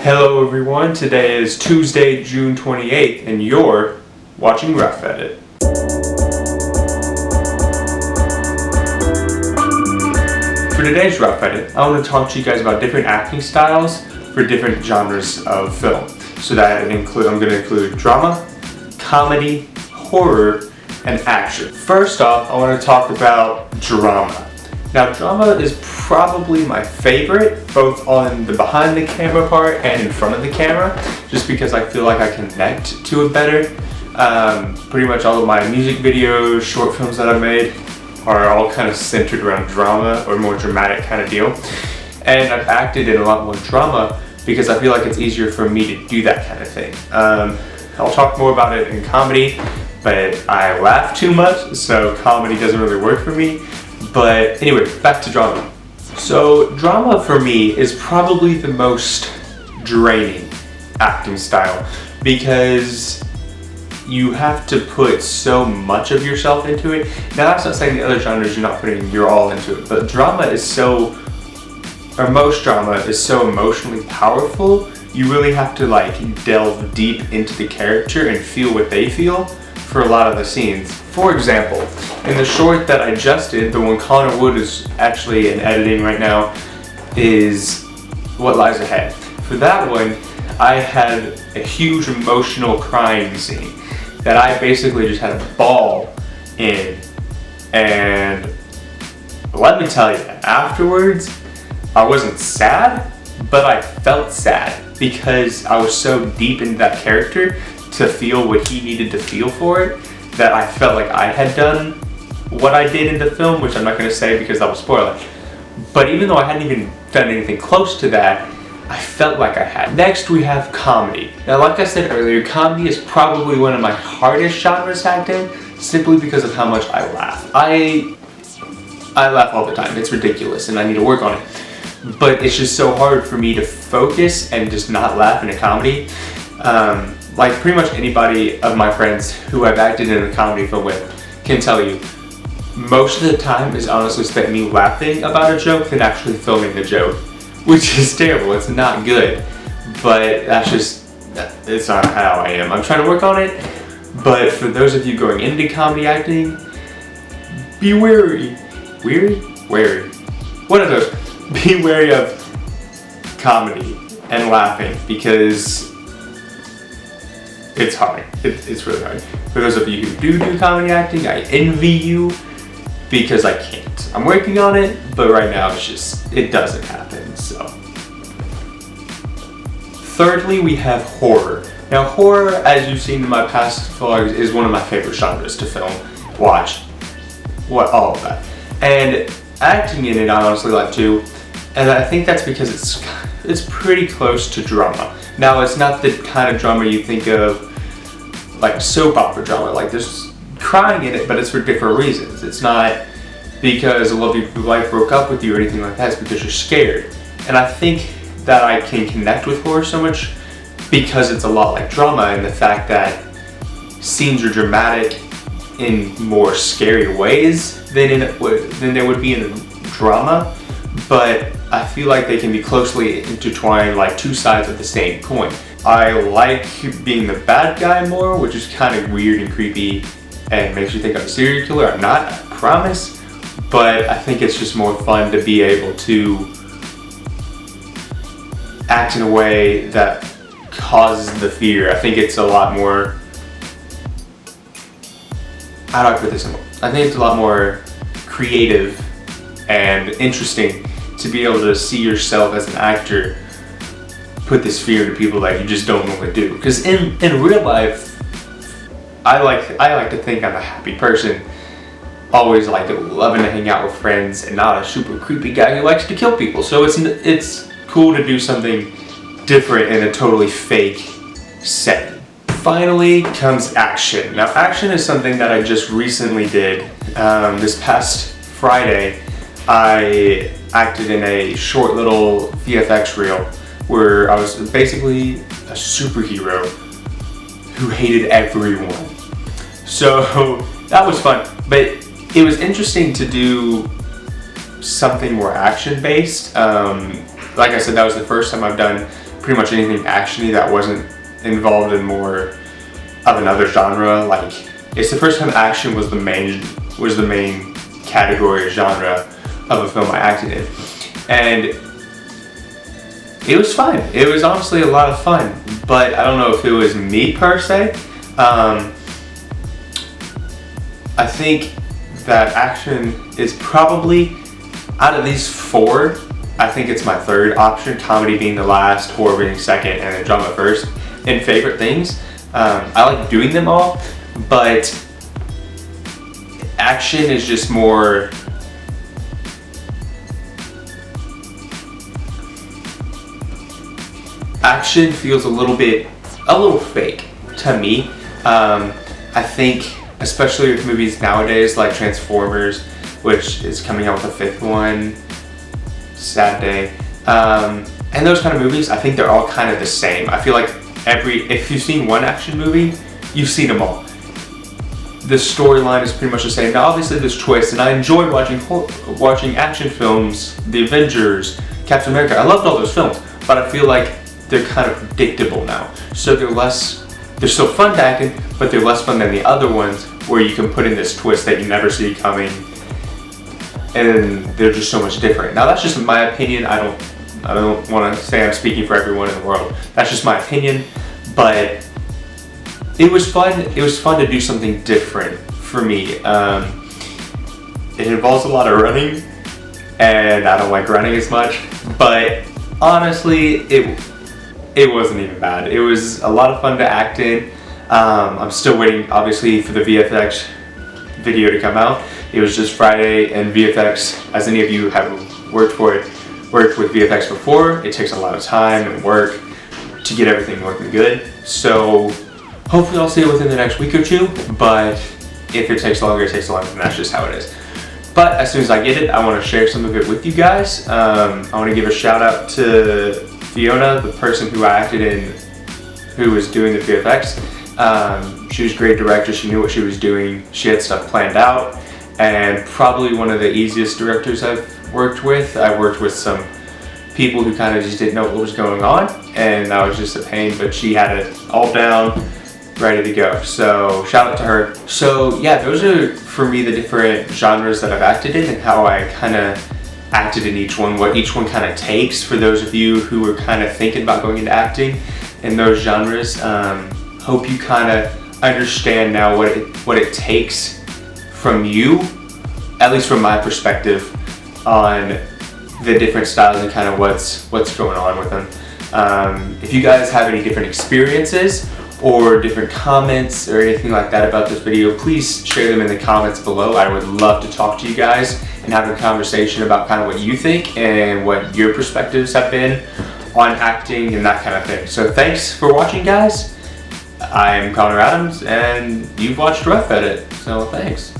Hello everyone, today is Tuesday, June 28th, and you're watching Rough Edit. For today's Rough Edit, I want to talk to you guys about different acting styles for different genres of film. So that I'm going to include drama, comedy, horror, and action. First off, I want to talk about drama. Now, drama is probably my favorite, both on the behind the camera part and in front of the camera, just because I feel like I connect to it better. Pretty much all of my music videos, short films that I've made are all kind of centered around drama or more dramatic kind of deal. And I've acted in a lot more drama because I feel like it's easier for me to do that kind of thing. I'll talk more about it in comedy, but I laugh too much, so comedy doesn't really work for me. But anyway, back to drama. So drama for me is probably the most draining acting style because you have to put so much of yourself into it. Now that's not saying the other genres you're not putting your all into it, but drama is so, or most drama is so emotionally powerful, you really have to like delve deep into the character and feel what they feel for a lot of the scenes. For example, in the short that I just did, the one Connor Wood is actually in editing right now, is What Lies Ahead. For that one, I had a huge emotional crying scene that I basically just had a ball in. And let me tell you, afterwards, I wasn't sad, but I felt sad because I was so deep into that character to feel what he needed to feel for it, that I felt like I had done what I did in the film, which I'm not going to say because that will spoil it. But even though I hadn't even done anything close to that, I felt like I had. Next we have comedy. Now like I said earlier, comedy is probably one of my hardest genres to act in, simply because of how much I laugh. I laugh all the time, it's ridiculous and I need to work on it. But it's just so hard for me to focus and just not laugh in a comedy. Like pretty much anybody of my friends who I've acted in a comedy film with can tell you, most of the time is honestly spent me laughing about a joke than actually filming the joke, which is terrible. It's not good, but that's just, it's not how I am. I'm trying to work on it, but for those of you going into comedy acting, be wary. Wary? One of those. Be wary of comedy and laughing because it's hard. It's really hard. For those of you who do comedy acting, I envy you because I can't. I'm working on it, but right now it's just, it doesn't happen, so. Thirdly, we have horror. Now horror, as you've seen in my past vlogs, is one of my favorite genres to film, watch, all of that. And acting in it I honestly like too, and I think that's because it's pretty close to drama. Now it's not the kind of drama you think of like soap opera drama, like there's crying in it, but it's for different reasons. It's not because a love your life broke up with you or anything like that, it's because you're scared. And I think that I can connect with horror so much because it's a lot like drama, and the fact that scenes are dramatic in more scary ways than there would be in a drama, but I feel like they can be closely intertwined, like two sides of the same coin. I like being the bad guy more, which is kind of weird and creepy and makes you think I'm a serial killer. I'm not, I promise, but I think it's just more fun to be able to act in a way that causes the fear. I think it's a lot more, how do I put this in? I think it's a lot more creative and interesting to be able to see yourself as an actor put this fear into people that you just don't normally do. Because in real life, I like to think I'm a happy person, always like loving to hang out with friends and not a super creepy guy who likes to kill people. So it's cool to do something different in a totally fake setting. Finally comes action. Now action is something that I just recently did. This past Friday, I acted in a short little VFX reel where I was basically a superhero who hated everyone. So that was fun, but it was interesting to do something more action-based. Like I said, that was the first time I've done pretty much anything actiony that wasn't involved in more of another genre. Like, it's the first time action was the main category or genre of a film I acted in, and it was fun. It was honestly a lot of fun, but I don't know if it was me per se. I think that action is probably, out of these four, I think it's my third option, comedy being the last, horror being second, and then drama first. In favorite things, I like doing them all, but action is just more, action feels a little fake to me. I think, especially with movies nowadays like Transformers, which is coming out with a fifth one, sad day, and those kind of movies, I think they're all kind of the same. I feel like if you've seen one action movie, you've seen them all. The storyline is pretty much the same. Now obviously there's twists, and I enjoy watching action films, The Avengers, Captain America. I loved all those films, but I feel like they're kind of predictable now. So they're still fun to act in, but they're less fun than the other ones where you can put in this twist that you never see coming, and they're just so much different. Now that's just my opinion. I don't want to say I'm speaking for everyone in the world. That's just my opinion, but it was fun. It was fun to do something different for me. It involves a lot of running, and I don't like running as much, but honestly, it wasn't even bad. It was a lot of fun to act in. I'm still waiting, obviously, for the VFX video to come out. It was just Friday, and VFX, as any of you have worked with VFX before, it takes a lot of time and work to get everything looking good. So hopefully I'll see it within the next week or two, but if it takes longer, it takes longer, and that's just how it is. But as soon as I get it, I want to share some of it with you guys. I want to give a shout out to Fiona, the person who I acted in, who was doing the VFX. She was a great director. She knew what she was doing. She had stuff planned out, and probably one of the easiest directors I've worked with. I worked with some people who kind of just didn't know what was going on, and that was just a pain, but she had it all down, ready to go. So shout out to her. So yeah, those are for me the different genres that I've acted in and how I kind of acted in each one, what each one kind of takes. For those of you who are kind of thinking about going into acting in those genres, hope you kind of understand now what it takes from you, at least from my perspective, on the different styles and kind of what's going on with them. If you guys have any different experiences or different comments or anything like that about this video, please share them in the comments below. I would love to talk to you guys and have a conversation about kind of what you think and what your perspectives have been on acting and that kind of thing. So thanks for watching, guys. I'm Connor Adams, and you've watched Rough Edit, so thanks.